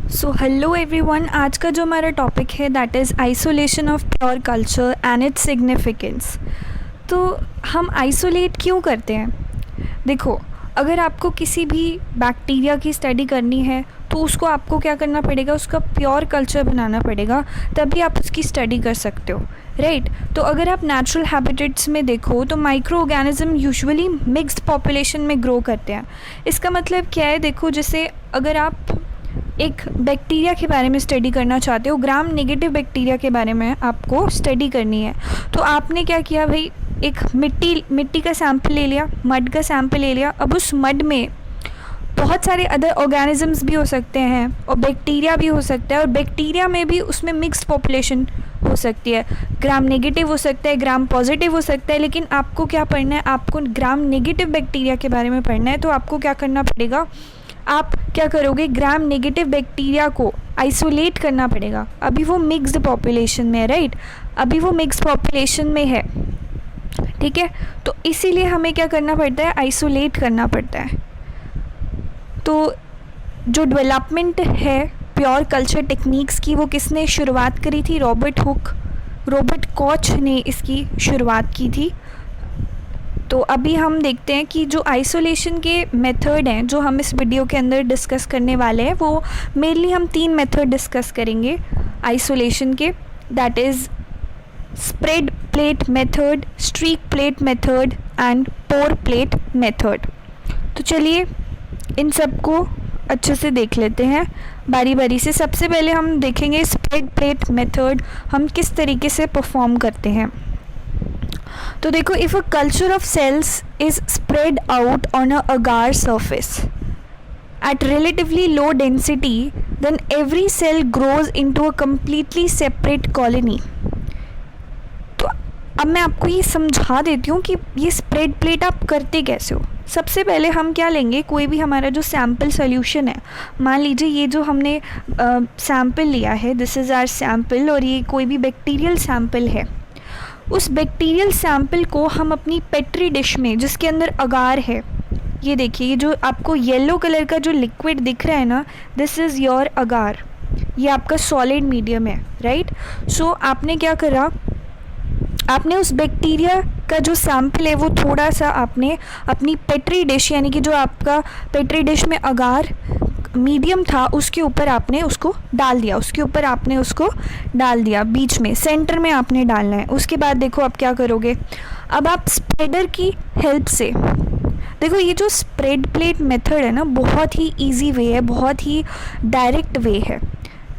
So hello everyone, आज का जो हमारा टॉपिक है that is isolation of pure culture and its significance. तो हम आइसोलेट क्यों करते हैं? देखो, अगर आपको किसी भी बैक्टीरिया की स्टडी करनी है तो उसको आपको क्या करना पड़ेगा, उसका प्योर कल्चर बनाना पड़ेगा, तभी आप उसकी स्टडी कर सकते हो, राइट? तो अगर आप नेचुरल हैबिटेट्स में देखो तो micro organism usually mixed population में ग्रो करते हैं। इसका मतलब क्या है? देखो, जैसे अगर आप एक बैक्टीरिया के बारे में स्टडी करना चाहते हो, ग्राम नेगेटिव बैक्टीरिया के बारे में आपको स्टडी करनी है, तो आपने क्या किया भाई, एक मिट्टी का सैंपल ले लिया, मड का सैंपल ले लिया। अब उस मड में बहुत सारे अदर ऑर्गेनिजम्स भी हो सकते हैं और बैक्टीरिया भी हो सकता है, और बैक्टीरिया में भी उसमें मिक्स्ड पॉपुलेशन हो सकती है, ग्राम नेगेटिव हो सकता है, ग्राम पॉजिटिव हो सकता है। लेकिन आपको क्या पढ़ना है, आपको ग्राम नेगेटिव बैक्टीरिया के बारे में पढ़ना है। तो आपको क्या करना पड़ेगा, आप क्या करोगे, ग्राम नेगेटिव बैक्टीरिया को आइसोलेट करना पड़ेगा। अभी वो मिक्स्ड पॉपुलेशन में है, राइट? अभी वो मिक्स्ड पॉपुलेशन में है, ठीक है? तो इसीलिए हमें क्या करना पड़ता है, आइसोलेट करना पड़ता है। तो जो डेवलपमेंट है प्योर कल्चर टेक्निक्स की, वो किसने शुरुआत करी थी? रॉबर्ट कॉच ने इसकी शुरुआत की थी। तो अभी हम देखते हैं कि जो आइसोलेशन के मेथड हैं जो हम इस वीडियो के अंदर डिस्कस करने वाले हैं, वो मेनली हम 3 मेथड डिस्कस करेंगे आइसोलेशन के, that is spread plate method, streak plate method and pour plate method. तो चलिए इन सबको अच्छे से देख लेते हैं बारी बारी से। सबसे पहले हम देखेंगे स्प्रेड प्लेट मेथड हम किस तरीके से परफॉर्म करते हैं। तो देखो, if a culture of cells is spread out on a agar surface at relatively low density, then every cell grows into a completely separate colony. तो अब मैं आपको ये समझा देती हूँ कि ये स्प्रेड प्लेट आप करते कैसे हो। सबसे पहले हम क्या लेंगे, कोई भी हमारा जो सैम्पल सोल्यूशन है, मान लीजिए ये जो हमने सैम्पल लिया है, दिस इज़ आवर सैम्पल, और ये कोई भी बैक्टीरियल सैम्पल है। उस बैक्टीरियल सैंपल को हम अपनी पेट्री डिश में, जिसके अंदर अगार है, ये देखिए, ये जो आपको येलो कलर का जो लिक्विड दिख रहा है ना, दिस इज़ योर अगार, ये आपका सॉलिड मीडियम है, राइट? सो आपने क्या करा, आपने उस बैक्टीरिया का जो सैंपल है वो थोड़ा सा आपने अपनी पेट्री डिश, यानी कि जो आपका पेट्री डिश में अगार मीडियम था, उसके ऊपर आपने उसको डाल दिया, बीच में सेंटर में आपने डालना है। उसके बाद देखो आप क्या करोगे, अब आप स्प्रेडर की हेल्प से, देखो ये जो स्प्रेड प्लेट मेथड है ना, बहुत ही इजी वे है, बहुत ही डायरेक्ट वे है।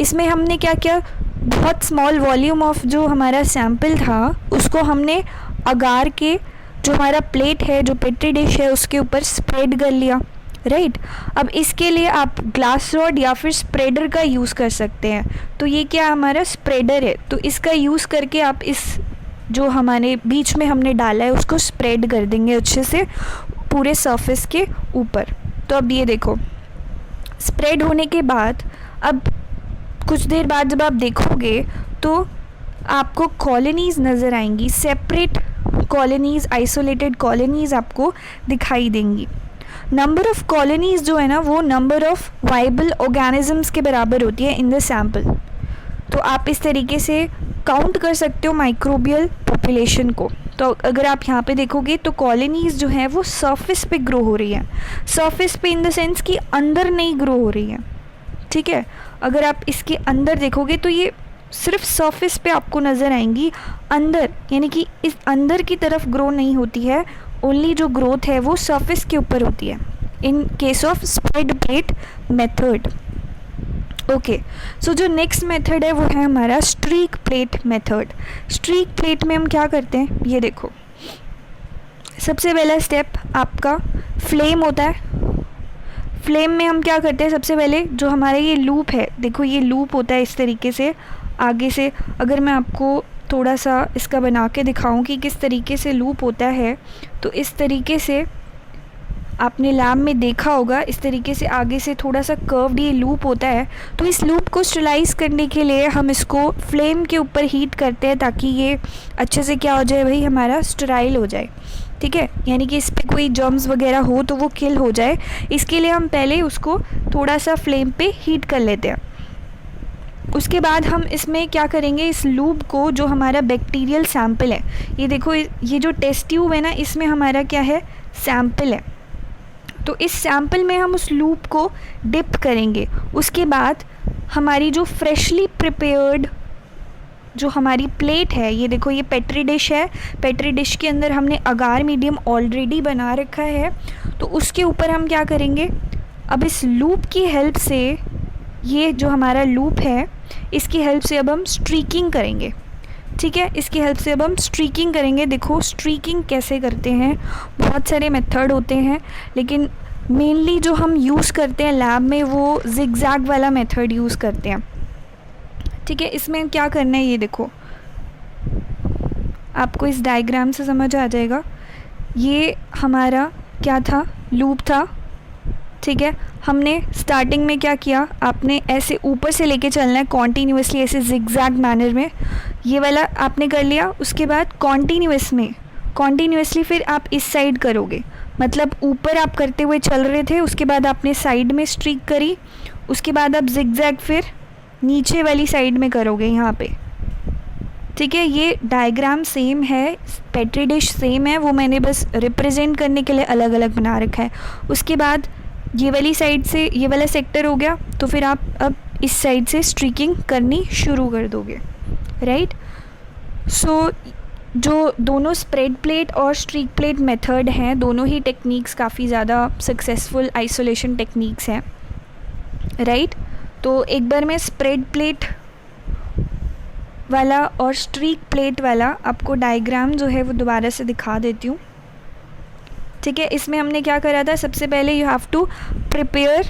इसमें हमने क्या किया, बहुत स्मॉल वॉल्यूम ऑफ जो हमारा सैंपल था उसको हमने अगार के जो हमारा प्लेट है, जो पेट्री डिश है, उसके ऊपर स्प्रेड कर लिया, राइट? अब इसके लिए आप ग्लास रॉड या फिर स्प्रेडर का यूज़ कर सकते हैं। तो ये क्या हमारा स्प्रेडर है, तो इसका यूज़ करके आप इस जो हमारे बीच में हमने डाला है उसको स्प्रेड कर देंगे अच्छे से पूरे सरफेस के ऊपर। तो अब ये देखो, स्प्रेड होने के बाद अब कुछ देर बाद जब आप देखोगे तो आपको कॉलोनीज़ नज़र आएंगी, सेपरेट कॉलोनीज़, आइसोलेटेड कॉलोनीज़ आपको दिखाई देंगी। नंबर ऑफ़ कॉलोनीज़ जो है ना, वो नंबर ऑफ़ वाइबल ऑर्गेनिजम्स के बराबर होती है इन द सैम्पल। तो आप इस तरीके से काउंट कर सकते हो माइक्रोबियल पॉपुलेशन को। तो अगर आप यहाँ पे देखोगे तो कॉलोनीज़ जो हैं वो सरफेस पे ग्रो हो रही हैं, सरफेस पे इन द सेंस कि अंदर नहीं ग्रो हो रही हैं, ठीक है? अगर आप इसके अंदर देखोगे तो ये सिर्फ सरफेस पे आपको नज़र आएंगी, अंदर यानी कि इस अंदर की तरफ ग्रो नहीं होती है, ओनली जो ग्रोथ है वो सरफेस के ऊपर होती है in case of spread plate method. Okay, so जो नेक्स्ट मेथड है वो है हमारा streak plate method. Streak plate में हम क्या करते हैं, ये देखो, सबसे पहला स्टेप आपका फ्लेम होता है। फ्लेम में हम क्या करते हैं, सबसे पहले जो हमारा ये लूप है, देखो ये लूप होता है इस तरीके से आगे से। अगर मैं आपको थोड़ा सा इसका बना के दिखाऊं कि किस तरीके से लूप होता है, तो इस तरीके से आपने लैब में देखा होगा, इस तरीके से आगे से थोड़ा सा कर्व्ड ये लूप होता है। तो इस लूप को स्टरलाइज करने के लिए हम इसको फ्लेम के ऊपर हीट करते हैं ताकि ये अच्छे से क्या हो जाए भाई, हमारा स्टराइल हो जाए, ठीक है? यानी कि इस पर कोई जर्म्स वगैरह हो तो वो किल हो जाए। इसके लिए हम पहले उसको थोड़ा सा फ्लेम पे हीट कर लेते हैं। उसके बाद हम इसमें क्या करेंगे, इस लूप को, जो हमारा बैक्टीरियल सैंपल है, ये देखो ये जो टेस्ट ट्यूब है ना, इसमें हमारा क्या है, सैंपल है। तो इस सैंपल में हम उस लूप को डिप करेंगे। उसके बाद हमारी जो फ्रेशली प्रिपेयर्ड जो हमारी प्लेट है, ये देखो ये पेट्री डिश है, पेट्री डिश के अंदर हमने अगार मीडियम ऑलरेडी बना रखा है। तो उसके ऊपर हम क्या करेंगे, अब इस लूप की हेल्प से, ये जो हमारा लूप है इसकी हेल्प से अब हम स्ट्रीकिंग करेंगे। ठीक है, इसकी हेल्प से अब हम स्ट्रीकिंग करेंगे। देखो स्ट्रीकिंग कैसे करते हैं, बहुत सारे मेथड होते हैं, लेकिन मेनली जो हम यूज़ करते हैं लैब में वो जिगजैग वाला मेथड यूज़ करते हैं। ठीक है, इसमें क्या करना है, ये देखो आपको इस डायग्राम से समझ आ जाएगा। ये हमारा क्या था, लूप था। ठीक है, हमने स्टार्टिंग में क्या किया, आपने ऐसे ऊपर से लेके चलना है कॉन्टीन्यूसली, ऐसे जिगजैग मैनर में, ये वाला आपने कर लिया। उसके बाद कॉन्टीन्यूसली फिर आप इस साइड करोगे, मतलब ऊपर आप करते हुए चल रहे थे, उसके बाद आपने साइड में स्ट्रीक करी, उसके बाद आप जिगजैग फिर नीचे वाली साइड में करोगे यहाँ पे। ठीक है, ये डायग्राम सेम है, पेट्री डिश सेम है, वो मैंने बस रिप्रेजेंट करने के लिए अलग अलग बना रखा है। उसके बाद ये वाली साइड से ये वाला सेक्टर हो गया, तो फिर आप अब इस साइड से स्ट्रीकिंग करनी शुरू कर दोगे, राइट। सो जो दोनों स्प्रेड प्लेट और स्ट्रीक प्लेट मेथड हैं, दोनों ही टेक्निक्स काफ़ी ज़्यादा सक्सेसफुल आइसोलेशन टेक्निक्स हैं, राइट। तो एक बार मैं स्प्रेड प्लेट वाला और स्ट्रीक प्लेट वाला आपको डायग्राम जो है वो दोबारा से दिखा देती हूँ। ठीक है, इसमें हमने क्या करा था, सबसे पहले you have to prepare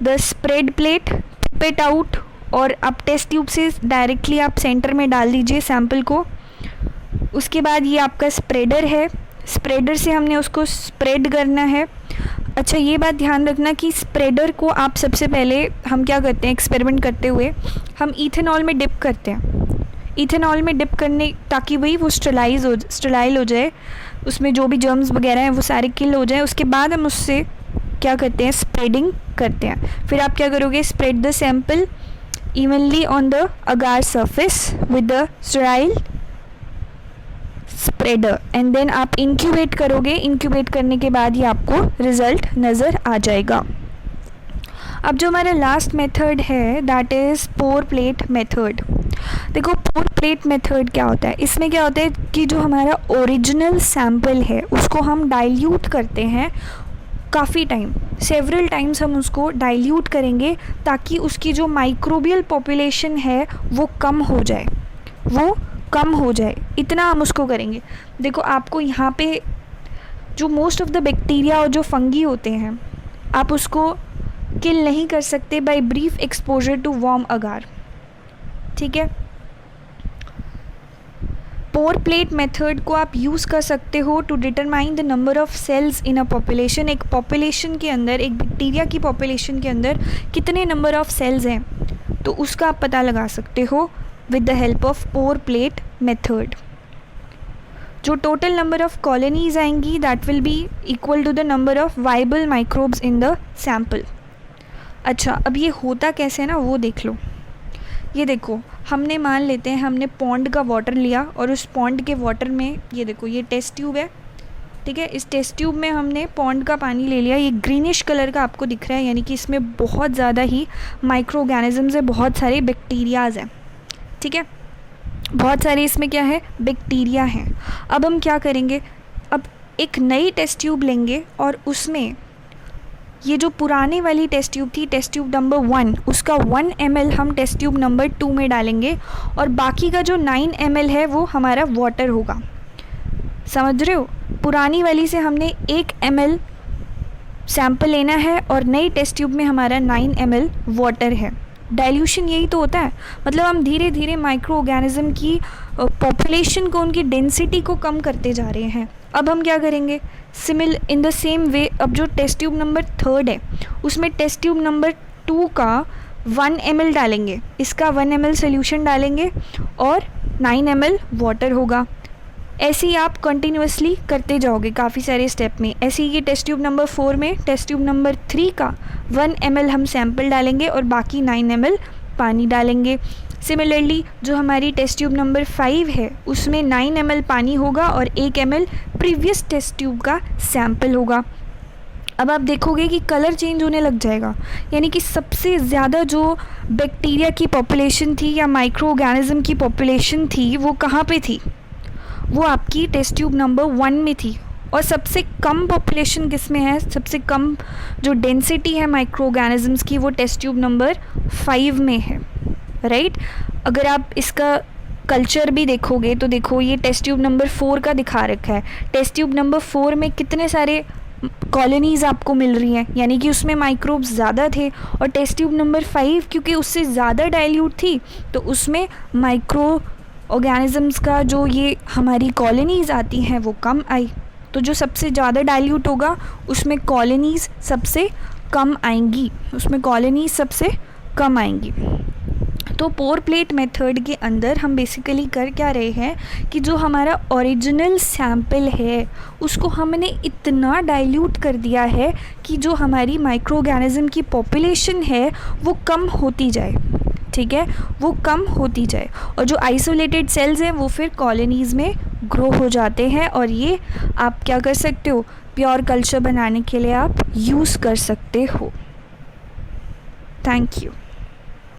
the spread plate, tip it out, और आप टेस्ट ट्यूब से डायरेक्टली आप सेंटर में डाल दीजिए सैंपल को। उसके बाद ये आपका स्प्रेडर है, स्प्रेडर से हमने उसको स्प्रेड करना है। अच्छा, ये बात ध्यान रखना कि स्प्रेडर को आप सबसे पहले, हम क्या करते हैं एक्सपेरिमेंट करते हुए, हम इथेनॉल में डिप करते हैं। इथेनॉल में डिप करने ताकि वही वो स्टरलाइल हो जाए, उसमें जो भी जर्म्स वगैरह हैं वो सारे किल हो जाए। उसके बाद हम उससे क्या करते हैं, स्प्रेडिंग करते हैं। फिर आप क्या करोगे, spread the sample evenly on the agar surface with the sterile spreader, and then आप इंक्यूबेट करोगे। इंक्यूबेट करने के बाद ही आपको रिज़ल्ट नज़र आ जाएगा। अब जो हमारा लास्ट मेथड है that is pour plate method. देखो पोर प्लेट मेथड क्या होता है, इसमें क्या होता है कि जो हमारा ओरिजिनल सैंपल है उसको हम डाइल्यूट करते हैं काफ़ी टाइम, सेवरल टाइम्स हम उसको डाइल्यूट करेंगे ताकि उसकी जो माइक्रोबियल पॉपुलेशन है वो कम हो जाए, इतना हम उसको करेंगे। देखो आपको यहाँ पे जो मोस्ट ऑफ द बैक्टीरिया और जो फंगी होते हैं, आप उसको किल नहीं कर सकते by brief exposure to warm agar. ठीक है, पोर प्लेट मेथड को आप यूज़ कर सकते हो to determine the number of cells in a population. एक पॉपुलेशन के अंदर, एक बैक्टीरिया की पॉपुलेशन के अंदर कितने नंबर ऑफ सेल्स हैं, तो उसका आप पता लगा सकते हो with the help of pour plate method. जो टोटल नंबर ऑफ कॉलोनीज आएंगी that will be equal to the number of viable microbes in the sample. अच्छा, अब ये होता कैसे है ना, वो देख लो। ये देखो, हमने मान लेते हैं हमने पॉन्ड का वाटर लिया और उस पॉन्ड के वाटर में, ये देखो ये टेस्ट ट्यूब है। ठीक है, इस टेस्ट ट्यूब में हमने पॉन्ड का पानी ले लिया। ये ग्रीनिश कलर का आपको दिख रहा है, यानी कि इसमें बहुत ज़्यादा ही माइक्रो ऑर्गेनिजम्स है, बहुत सारे बैक्टीरियाज़ हैं। ठीक है, बहुत सारे इसमें क्या है, बैक्टीरिया हैं। अब हम क्या करेंगे, अब एक नई टेस्ट ट्यूब लेंगे और उसमें ये जो पुराने वाली टेस्ट ट्यूब थी, टेस्ट ट्यूब नंबर 1, उसका 1 ml हम टेस्ट ट्यूब नंबर 2 में डालेंगे और बाकी का जो 9 ml है वो हमारा वाटर होगा। समझ रहे हो, पुरानी वाली से हमने 1 ml सैंपल लेना है और नई टेस्ट ट्यूब में हमारा 9 ml वाटर है। डाइल्यूशन यही तो होता है, मतलब हम धीरे धीरे माइक्रो ऑर्गेनिज्म की पॉपुलेशन को, उनकी डेंसिटी को कम करते जा रहे हैं। अब हम क्या करेंगे, इन द सेम वे, अब जो टेस्ट ट्यूब नंबर 3 है उसमें टेस्ट ट्यूब नंबर 2 का 1 ml डालेंगे, इसका 1 ml सोल्यूशन डालेंगे और 9 ml वाटर होगा। ऐसे ही आप कंटिन्यूसली करते जाओगे काफ़ी सारे स्टेप में। ऐसे ही ये टेस्ट ट्यूब नंबर 4 में टेस्ट ट्यूब नंबर 3 का 1 ml हम सैंपल डालेंगे और बाकी 9 ml पानी डालेंगे। सिमिलरली जो हमारी टेस्ट ट्यूब नंबर 5 है उसमें 9 ml पानी होगा और 1 ml प्रीवियस टेस्ट ट्यूब का सैंपल होगा। अब आप देखोगे कि कलर चेंज होने लग जाएगा, यानी कि सबसे ज़्यादा जो बैक्टीरिया की पॉपुलेशन थी या माइक्रो ऑर्गेनिज्म की पॉपुलेशन थी वो कहाँ पे थी, वो आपकी टेस्ट ट्यूब नंबर 1 में थी। और सबसे कम पॉपुलेशन किस में है, सबसे कम जो डेंसिटी है माइक्रो ऑर्गेनिजम्स की वो टेस्ट ट्यूब नंबर 5 में है, राइट। अगर आप इसका कल्चर भी देखोगे तो देखो ये टेस्ट ट्यूब नंबर 4 का दिखा रखा है। टेस्ट ट्यूब नंबर 4 में कितने सारे कॉलोनीज़ आपको मिल रही हैं, यानी कि उसमें माइक्रोब्स ज़्यादा थे। और टेस्ट ट्यूब नंबर 5 क्योंकि उससे ज़्यादा डाइल्यूट थी तो उसमें माइक्रो ऑर्गेनिजम्स का जो ये हमारी कॉलोनीज़ आती हैं वो कम आई। तो जो सबसे ज़्यादा डाइल्यूट होगा उसमें कॉलोनीज़ सबसे कम आएंगी, उसमें कॉलोनीज़ सबसे कम आएंगी। तो पोर प्लेट मेथड के अंदर हम बेसिकली कर क्या रहे हैं कि जो हमारा ओरिजिनल सैंपल है उसको हमने इतना डाइल्यूट कर दिया है कि जो हमारी माइक्रो ऑर्गेनिज्म की पॉपुलेशन है वो कम होती जाए, ठीक है, वो कम होती जाए। और जो आइसोलेटेड सेल्स हैं वो फिर कॉलोनीज़ में ग्रो हो जाते हैं। और ये आप क्या कर सकते हो, प्योर कल्चर बनाने के लिए आप यूज़ कर सकते हो। Thank you.